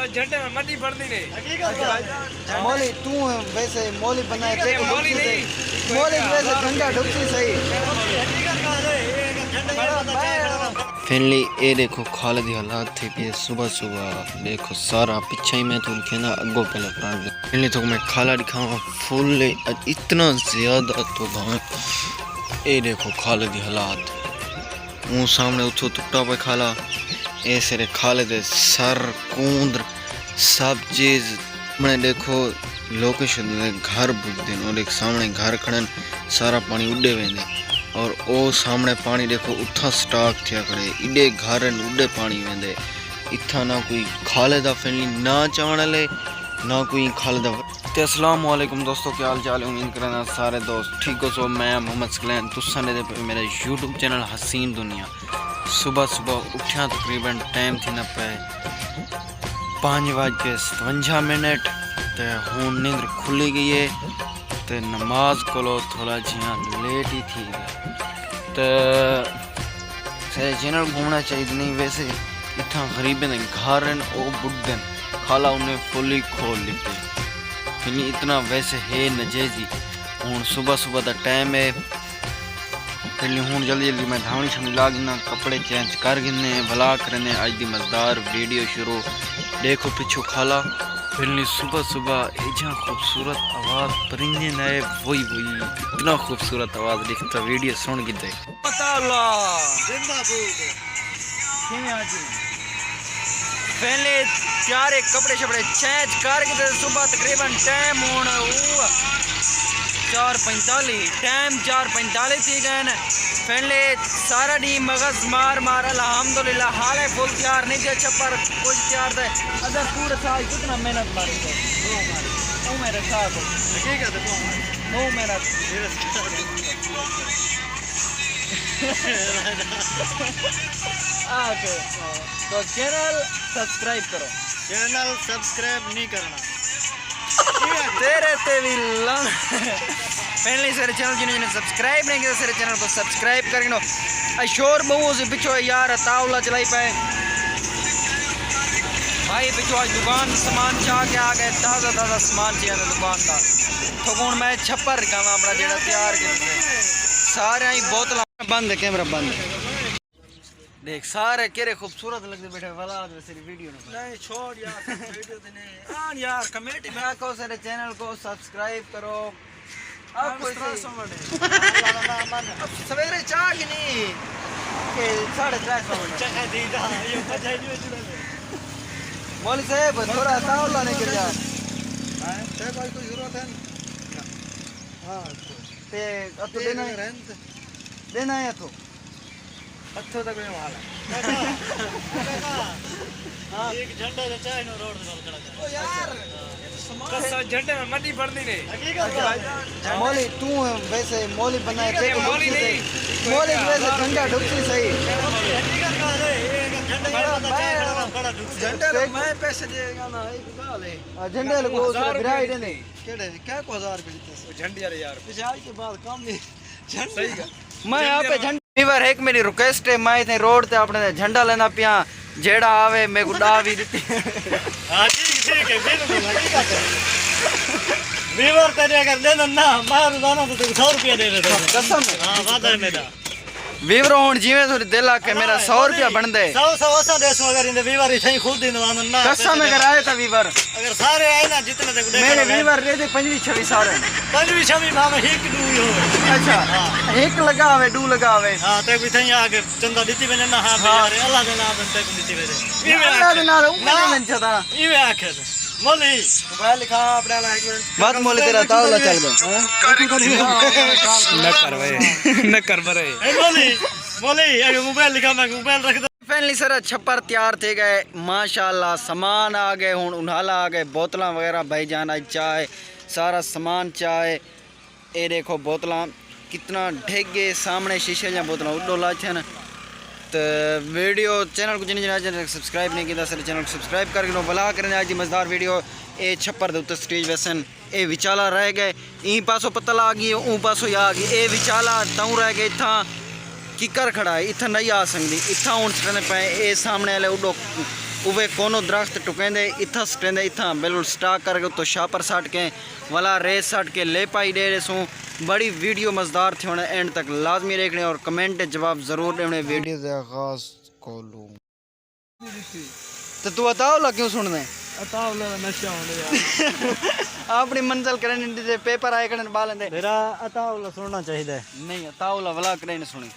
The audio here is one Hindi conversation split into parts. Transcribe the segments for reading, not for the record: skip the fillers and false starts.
झंडे में मट्टी पड़ती नहीं। मौली तू वैसे मौली बनाए मौली नहीं, मौली वैसे झंडा ढुकती सही। फाइनली ये देखो खालिद की हालात थे कि सुबह सुबह देखो सारा पीछे ही मैं तुम कहना अगो पहले फ्रंट फाइनली तो मैं खाला दिखाऊंगा फुल इतना ज़्यादा तो गाँव ये देखो खालिद की हालात मुँह सामने उठो टुकटा पे खाला ए सिरे खालिद सर कूंद सब चीज़ मैंने देखो लोकेशन घर बुझते और एक सामने घर खड़न सारा पानी उड़े वेंदे और ओ सामने पानी देखो उठा स्टाक थिया खड़े इडे घर उडे पानी वेंदे इथा ना कोई खालिदा फैमिली ना चावण ले ना कोई खालिदा। ते अस्सलाम वालेकुम दोस्तों, क्या हाल चाल है? उम्मीद करना सारे दोस्त ठीक हो। सो मैं मोहम्मद सकलैन तुसा ने मेरा यूट्यूब चैनल हसीन दुनिया। सुबह सुबह उठा तकरीबन टाइम थी ना पे 5:57 ते हूँ नींद खुली गई है ते नमाज को थोड़ा जिया लेट ही थी तो सारे चैनल घूमना चाहिए नहीं। वैसे इतना गरीब ने घर ओ बुढ़न खाला उन्हें फुली खोल लेते फिर इतना वैसे है नजेजी। हूँ सुबह सुबह का टाइम है फिर हूँ जल्दी जल्दी मैं धावनी छवनी ला गिना कपड़े चेंज कर गिने भला करने आज की मज़ेदार वीडियो शुरू। देखो पिछू खाला फिर सुबह सुबह इतना खूबसूरत आवाज़ परिंदे नए वही इतना खूबसूरत आवाज़ लिखता वीडियो सुन के दे पहले प्यारे कपड़े शपड़े चेंज करके सुबह तकरीबन टाइम होना 4:45 टाइम 4:45 थी गए पहले सारा डी मगज मार अल्हम्दुलिल्लाह हाल फुल तैयार नहीं थे छप्पर कुछ तैयार थे अगर पूरे साल कितना मेहनत मारी थे वो मेरे साथ ठीक है वो मेहनत तो चैनल सब्सक्राइब करो। चैनल सब्सक्राइब नहीं करना तेरे ते भी पहले सारे चैनल जिन्होंने सब्सक्राइब नहीं किया सारे चैनल को सब्सक्राइब करके शोर बहु से पिछो यार तावला चलाई पाए भाई पिछो आज दुकान सामान चाह के आ गए ताज़ा ताज़ा सामान चाहिए दुकान का तो हूँ मैं छप्पर का अपना जो तैयार कर सारे ही बोतल बंद है कैमरा बंद देख सारे केरे खूबसूरत लगते बैठे वाला वीडियो नहीं छोड़ यार वीडियो देने हां यार कमेटी में को सारे चैनल को सब्सक्राइब करो। अब सवेरे चाह की नहीं के 3:30 चाह दीदा ये बजाई नहीं मौली साहब थोड़ा तावला नहीं गिर जा हां ते कोई जरूरत है हां ते अब तो देना है तो अच्छो तक में वाला हां एक झंडा चाहे नो रोड निकाल खड़ा ओ यार कसा झंडे में मट्टी पड़ती नहीं। मौली तू वैसे मौली बनाए मौली नहीं, मौली वैसे झंडा ढुकती सही झंडे मैं पैसे देगा ना एक गाल है झंडे को गिराई देने केड़े क्या को 1000 रुपए देते झंडे यार पीछे आज के बाद काम नहीं सही का मैं यहाँ पे झंडा एक मेरी रिक्वेस्ट है मैं इतने रोड ते अपने झंडा लेना पिया जेड़ा आवे मैं को डा भी देती हां ठीक है बिल्कुल हकीकत है वीवर तेरे अगर देना ना मैं रोजाना तो 100 रुपया दे देता कसम हां वादा है मेरा वीवर हुन जीवे थोड़ी दिला के मेरा 100 रुपया बन दे 100 ऐसा देसो अगर इन वीवर ही खुद दिन ना कसम अगर आए था वीवर अगर सारे आए ना जितने तक मेरे वीवर रे दे 25-26 सारे 25-26 भाव एक दू हो अच्छा एक लगावे दू लगावे हां ते भी थई आके चंदा दीती बने ना हां यार अल्लाह दे नाम ते को दीती बने अल्लाह दे नाम ऊपर में छदा इवे आखे मौली मोबाइल लिखा अपना ला एक मिनट बात मौली तेरा तावला चल गया न कर बरे मौली अगर मोबाइल लिखा मैं मोबाइल रख दो फाइनली सर छप्पर तैयार थे गए माशाल्लाह सामान आ गए हूँ उन्हाला आ गए बोतल वगैरह भाईजान आज चाय सारा सामान चाय ये देखो बोतल कितना ढेगे सामने शीशे या बोतल उडोला छन तो वीडियो चैनल को जिन्हें सब्सक्राइब नहीं किया सर चैनल को सब्सक्राइब करके लो भला करें आज मज़ेदार वीडियो ये छप्पर दे उत्ते स्टेज वैसन ये विचाला रह गए ई पासों पत्तल आ गई ऊ पासों आ गई ये विचाला तऊ रह गए इतना किकर खड़ा है इतना नहीं आ सकती इतना हूँ चढ़ने पे ये सामने वाले उडो उवे कोनो दरख्त टुकेंदे इथा स्टेंदे इथा बिल्कुल स्टाक करके तो शापर सट के वाला रेस सट के ले पाई दे रहे बड़ी वीडियो मज़ेदार थी होने एंड तक लाजमी देखने और कमेंट जवाब ज़रूर देने वीडियो के आगाज़ को लूँ तो तू अताउला क्यों सुन दे अताउला नशा होने यार अपनी मंजिल करने दे पेपर आए करने बाल दे मेरा अताउला सुनना चाहिए नहीं अताउला वाला करे न सुनी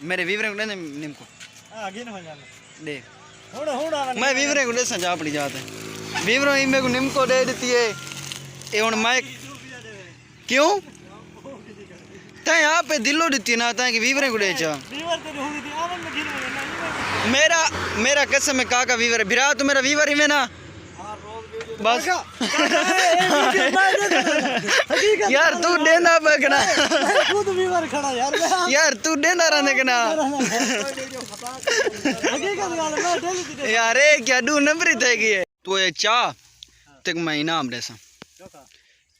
मेरे वीवरे को दे निमको आगे न हो जाना दे होड़ा होड़ा मैं वीवरे को दे संजा अपनी जात है वीवरो ही मेरे को निमको दे देती है ये हुन मैं क्यों तय आप पे दिलो देती ना तय कि वीवरे को दे चा वीवर तेरी होगी थी आवन में गिर में मेरा मेरा कसम है काका वीवर बिरा तो मेरा वीवर ही में ना बस यार तू देना पकड़ा खुद वीवर खड़ा यार तू देना रहने के ना हकीकत गाल मैं डेली दी यार ए क्या दू नंबरी थे की है तू ये चा तक मैं इनाम देसा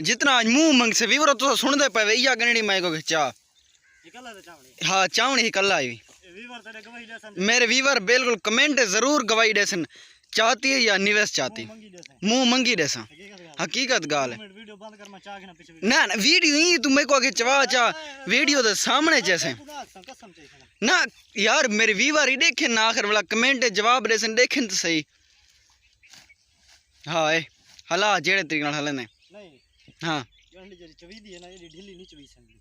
जितना आज मुंह मंग से वीवर तो सुन दे पावे या गणनी मैं को चा निकला तो चावड़ी हां चावणी ही कल्ला आई वीवर तेरे गवाही देसन मेरे वीवर बिल्कुल कमेंट जरूर गवाही देसन चाहती है या निवेश चाहती मंगी देसन मुंह मंगी देसा हकीकत गाल है वीडियो बंद कर मैं चाह के ना पीछे ना ना वीडियो ही तू मेरे को आगे चवा चा वीडियो तो सामने जैसे कसम चाहिए ना यार मेरे वीवर ही देखे ना आखिर वाला कमेंट जवाब देसन देखें तो सही हाँ ए हला जेड़े तरीके नाल हलने नहीं हाँ गंडी जरी चवी दी है ना ये ढीली नहीं चवी संगी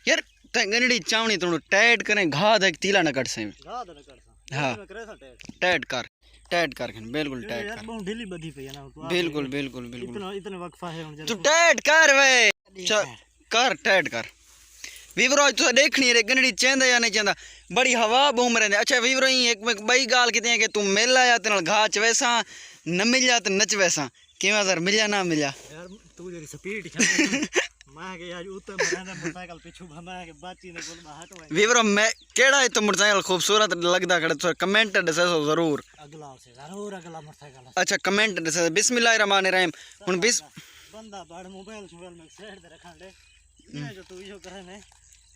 यार ते गंडी चावनी थोड़ा टाइट करें घा दे तीला न कट से गा दे कर सा हाँ मैं करे सा टेट टाइट कर बिल्कुल टाइट यार कर बहुत ढीली बधी पे है ना तू बिल्कुल बिल्कुल बिल्कुल इतना इतने वक्फा है उन तू टाइट कर वे कर टाइट कर वीवरो तो देखनी रे गंडी चेंदा या नहीं चेंदा बड़ी हवा बूम रहे अच्छा वीवरो ही एक बई गाल कितने कि तू मिल आया तेरे घा च वैसा न मिल जा तो नच वैसा किवें सर मिलिया ना मिलिया यार तू जरी स्पीड छा मैं के यार उतर मरना मोटरसाइकिल पीछू भमा के बाची ने बोल हट भाई वीवरो मैं केड़ा है तो मोटरसाइकिल खूबसूरत लगदा खड़े तो कमेंट दसे जरूर अगला से जरूर अगला मोटरसाइकिल अच्छा कमेंट दसे बिस्मिल्लाहिर्रहमानिर्रहीम हुन बिस बंदा बाड़ मोबाइल में सेट दे रखा ले ये जो तू यो करे ने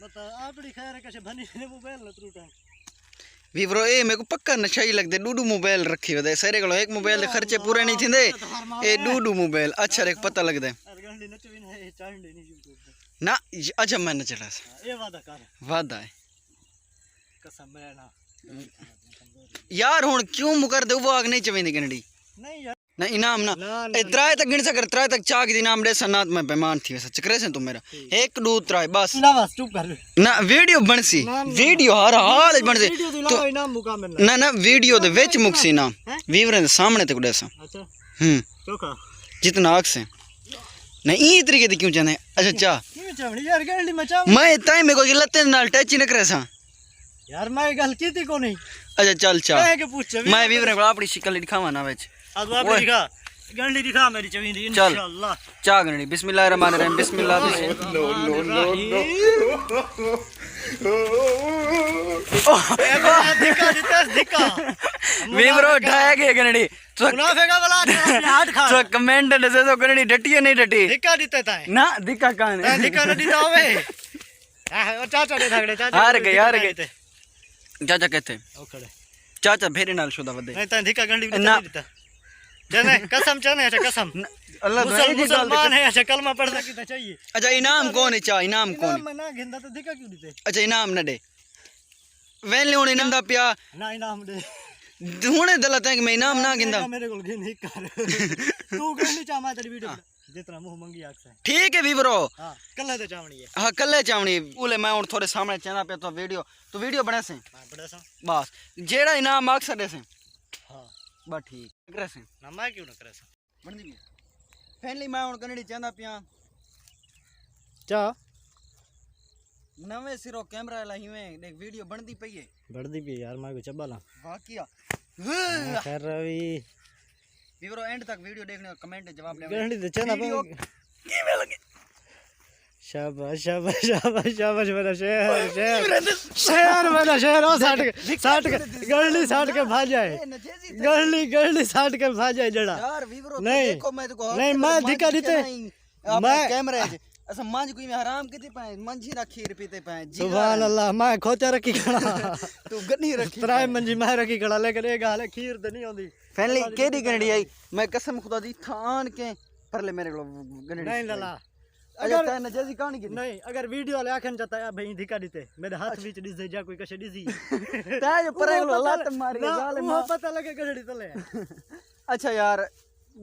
तो आपड़ी खैर कैसे बनी ने मोबाइल न त्रुटा वीवरो ए मेरे को पक्का नशा ही लगदे डूडू मोबाइल रखी वदे सारे को एक मोबाइल दे खर्चे पूरे नहीं थिंदे ए डूडू मोबाइल अच्छा रे पता लगदे गंडी नचवी ने चांडे नहीं यूट्यूब ना अच्छा मैं न चला ये वादा कर वादा है कसम मैं ना यार हुन क्यों मुकर दे वो आग नहीं चवेंदी गंडी नहीं यार ना इनाम ना ए त्राय तक गिन सकर त्राय तक चाक दी नाम दे सनात में बेमान थी वैसा चक्रे से तू मेरा 1 2 3 बस ना बस चुप कर ना वीडियो बनसी वीडियो हर हाल बनसी वीडियो दिला इनाम मुका मिलना ना ना वीडियो दे विच मुक्सी ना वीवरे दे सामने तक देसा अच्छा चोखा जितना आग से नहीं ई तरीके दी क्यों जाने अच्छा चा क्यों चावड़ी यार गंडी में चाव मैं ताई मेरे को लत्ते नाल टच ही न करे सा यार मैं गल कीती को नहीं अच्छा चल चा कहे के पूछ मैं वीवरे को अपनी शिकल दिखावा ना विच अब आप दिखा गंडी दिखा मेरी चवींदी चल। इंशाल्लाह चा गणडी बिस्मिल्लाहिर्रहमानिर्रहीम बिस्मिल्लाह दिखा दिता दिखा वीवरो ढाया के गणडी तो मुनाफे का वाला हाथ खा तो कमेंट दसे तो गणडी डटी नहीं डटी दिखा दिता ताए ना दिखा कान दिखा न दिता होवे चाचा दे थागड़े चाचा हार गए चाचा कहते ओखड़े चाचा भेरे नाल शुदा वदे नहीं ता दिखा गंडी ना। दिता जने कसम चने अच्छा कसम अल्लाह भाई जी मुसलमान है अच्छा कलमा पढ़ना की तो चाहिए अच्छा इनाम कौन है चा इनाम कौन मैं ना गिंदा तो दिखा क्यों दिते अच्छा इनाम न दे वेले हुन इनाम दा पिया ना इनाम दे हुने दलत है कि मैं इनाम ना गिंदा मेरे को गिन ही कर तू गंडी चा मैं तेरी वीडियो जितना मुंह मंगी आख से ठीक है वीवरो हां कल्ले तो चावणी है हाँ कल्ले चावनी बोले मैं हुन थोड़े सामने चना पे तो वीडियो बना से हां बड़ा सा बस जेड़ा इनाम मांग सके से हां बस ठीक करे से ना मैं क्यों ना करे सा बन दी फैनली मैं हुन कनेडी चांदा पिया चा नवे सिरो कैमरा लाई में देख वीडियो बनदी पई है बढ़दी भी यार मैं को चबाला वाकिया खैर रवि वीवरो एंड तक वीडियो देखने और कमेंट जवाब लेने गंडी दे चना वीडियो कीवे लगे शाबाश शाबाश शाबाश शाबाश मेरा शहर शहर शहर मेरा शहर ओ साठ के गंडी साठ के भाग जाए गंडी साठ के भाग जाए जड़ा यार वीवरो नहीं देखो मैं तो नहीं मैं दिखा देते मैं कैमरा है असा मंज कोई में हराम किते पाए मंजी ना खीर पीते पाए सुभान अल्लाह मैं खोचा रखी खड़ा तू गन्नी रखी त्राय मंजी मैं रखी खड़ा लेकिन ये गाल खीर तो नहीं आंदी फैनली केडी गंडी आई मैं कसम खुदा दी थान के परले मेरे को गंडी नहीं लला अगर तने जैसी कहानी की नहीं अगर वीडियो वाले आखन जाता है भाई धिका दीते मेरे हाथ बीच डिस जा कोई कशे डिसी ताज पर लात मार के जाले वो पता लगे गड़ड़ी तले अच्छा यार